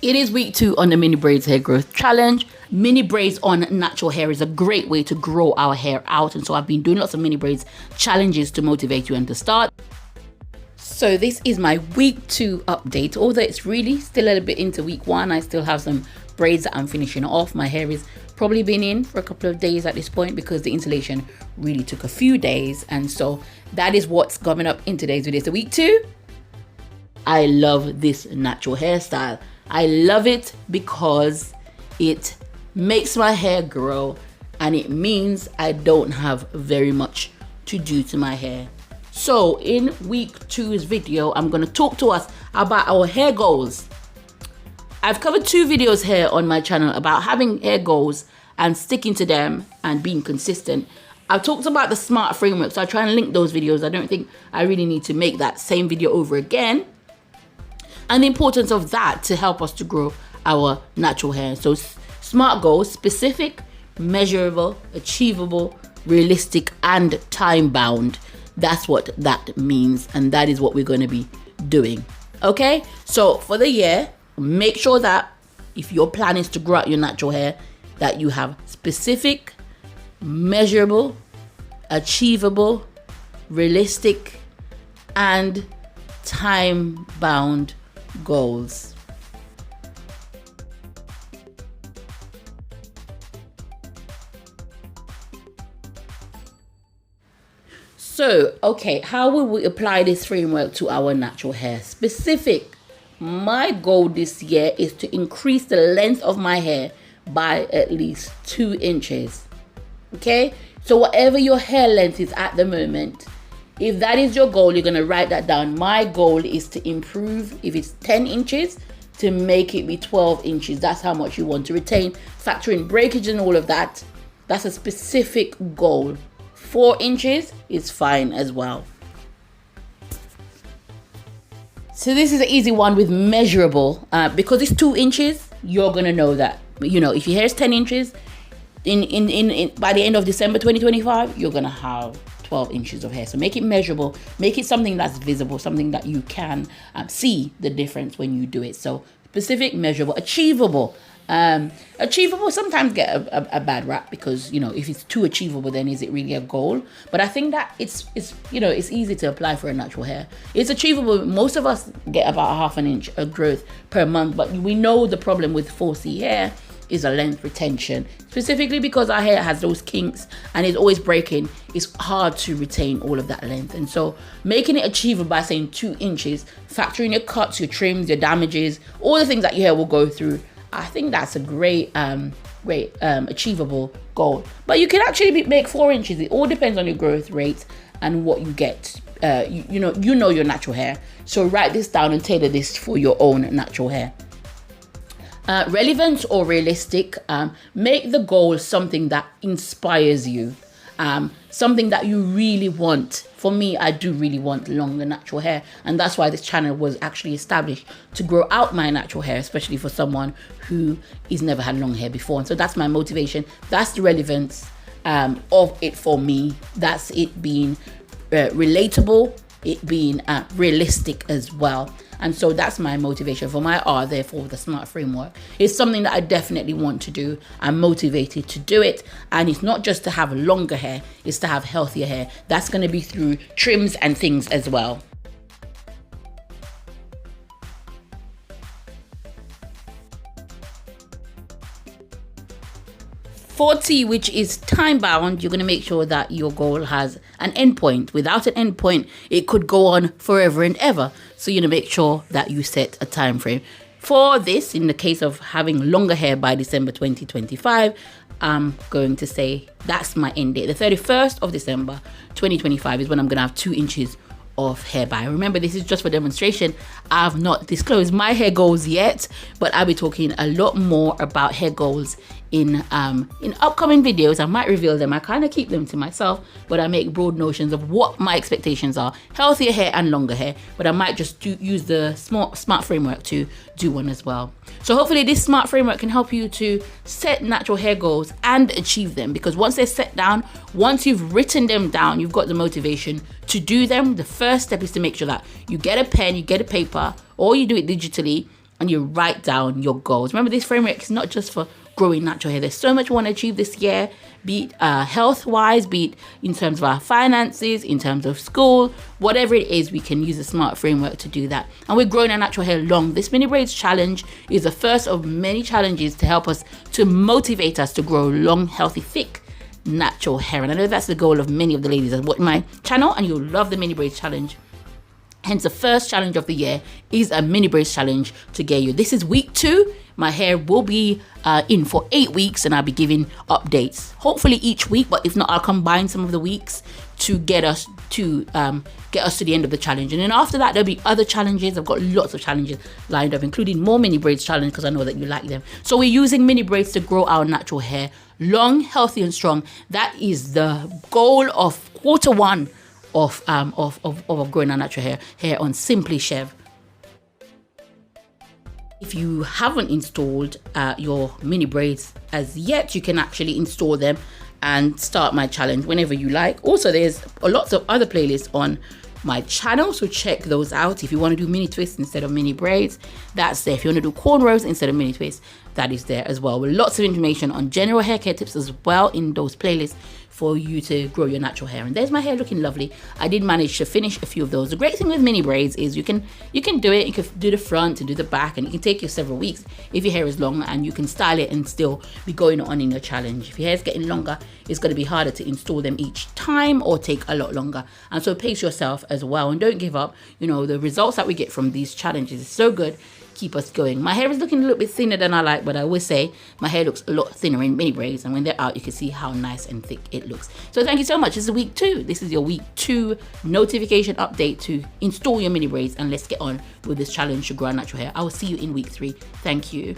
It is week 2 on the mini braids hair growth challenge. Mini braids on natural hair is a great way to grow our hair out. And so I've been doing lots of mini braids challenges to motivate you and to start. So this is my week 2 update. Although it's really still a little bit into week 1, I still have some braids that I'm finishing off. My hair is probably been in for a couple of days at this point because the installation really took a few days. And so that is what's coming up in today's video. So week 2, I love this natural hairstyle. I love it because it makes my hair grow and it means I don't have very much to do to my hair. So in week 2's video, I'm going to talk to us about our hair goals. I've covered 2 videos here on my channel about having hair goals and sticking to them and being consistent. I've talked about the SMART framework, so I'll try and link those videos. I don't think I really need to make that same video over again. And the importance of that to help us to grow our natural hair. So SMART goals: specific, measurable, achievable, realistic, and time-bound. That's what that means, and that is what we're going to be doing. Okay, so for the year, make sure that if your plan is to grow out your natural hair, that you have specific, measurable, achievable, realistic, and time-bound goals. So, okay, how will we apply this framework to our natural hair? Specific. My goal this year is to increase the length of my hair by at least 2 inches. Okay? So whatever your hair length is at the moment, if that is your goal, you're going to write that down. My goal is to improve, if it's 10 inches, to make it be 12 inches. That's how much you want to retain. Factor in breakage and all of that. That's a specific goal. 4 inches is fine as well. So this is an easy one with measurable. Because it's 2 inches, you're going to know that. You know, if your hair is 10 inches, by the end of December 2025, you're going to have 12 inches of hair. So make it measurable, make it something that's visible, something that you can see the difference when you do it. So specific, measurable, achievable. Achievable sometimes get a bad rap because, you know, if it's too achievable, then is it really a goal? But I think that it's you know, it's easy to apply for a natural hair. It's achievable. Most of us get about 1/2 inch of growth per month, but we know the problem with 4C hair is a length retention, specifically because our hair has those kinks and is always breaking. It's hard to retain all of that length. And so making it achievable by saying 2 inches, factoring your cuts, your trims, your damages, all the things that your hair will go through, I think that's a great achievable goal. But you can actually make 4 inches. It all depends on your growth rate and what you get. You know your natural hair, so write this down and tailor this for your own natural hair. Relevant or realistic, make the goal something that inspires you, something that you really want. For me, I do really want longer natural hair, and that's why this channel was actually established, to grow out my natural hair, especially for someone who has never had long hair before. And so that's my motivation. That's the relevance of it for me. That's it being relatable, it being realistic as well. And so that's my motivation for my R, therefore the SMART framework. It's something that I definitely want to do. I'm motivated to do it. And it's not just to have longer hair, it's to have healthier hair. That's going to be through trims and things as well. For T, which is time bound, you're going to make sure that your goal has an endpoint. Without an endpoint, it could go on forever and ever. So you're going to make sure that you set a time frame. For this, in the case of having longer hair by December 2025, I'm going to say that's my end date. The 31st of December 2025 is when I'm going to have 2 inches of hair by. Remember, this is just for demonstration. I've not disclosed my hair goals yet, but I'll be talking a lot more about hair goals in upcoming videos. I might reveal them. I kind of keep them to myself, but I make broad notions of what my expectations are. Healthier hair and longer hair, but I might just use the SMART framework to do one as well. So hopefully this SMART framework can help you to set natural hair goals and achieve them, because once they're set down, once you've written them down, you've got the motivation to do them. The first step is to make sure that you get a pen, you get a paper, or you do it digitally, and you write down your goals. Remember, this framework is not just for growing natural hair. There's so much we want to achieve this year, be it health-wise, be it in terms of our finances, in terms of school, whatever it is, we can use a smart framework to do that. And we're growing our natural hair long. This mini braids challenge is the first of many challenges to help us, to motivate us to grow long, healthy, thick, natural hair. And I know that's the goal of many of the ladies that watch my channel, and you'll love the mini braids challenge. Hence, the first challenge of the year is a mini braids challenge to get you. This is week 2. My hair will be in for 8 weeks, and I'll be giving updates, hopefully each week. But if not, I'll combine some of the weeks to get us to the end of the challenge. And then after that, there'll be other challenges. I've got lots of challenges lined up, including more mini braids challenge, because I know that you like them. So we're using mini braids to grow our natural hair long, healthy, and strong. That is the goal of quarter 1 of growing our natural hair on Simply Shev. If you haven't installed your mini braids as yet, you can actually install them and start my challenge whenever you like. Also, there's lots of other playlists on my channel, so check those out. If you want to do mini twists instead of mini braids, that's there. If you want to do cornrows instead of mini twists, that is there as well, with lots of information on general hair care tips as well in those playlists for you to grow your natural hair. And there's my hair looking lovely. I did manage to finish a few of those. The great thing with mini braids is you can do it. You can do the front and do the back, and it can take you several weeks if your hair is long, and you can style it and still be going on in your challenge. If your hair is getting longer, it's going to be harder to install them each time or take a lot longer. And so pace yourself as well, and don't give up. You know, the results that we get from these challenges is so good. Keep us going. My hair is looking a little bit thinner than I like, but I always say my hair looks a lot thinner in mini braids, and when they're out, you can see how nice and thick it looks. So thank you so much. This is week 2. This is your week 2 notification update to install your mini braids, and let's get on with this challenge to grow our natural hair. I will see you in week 3. Thank you.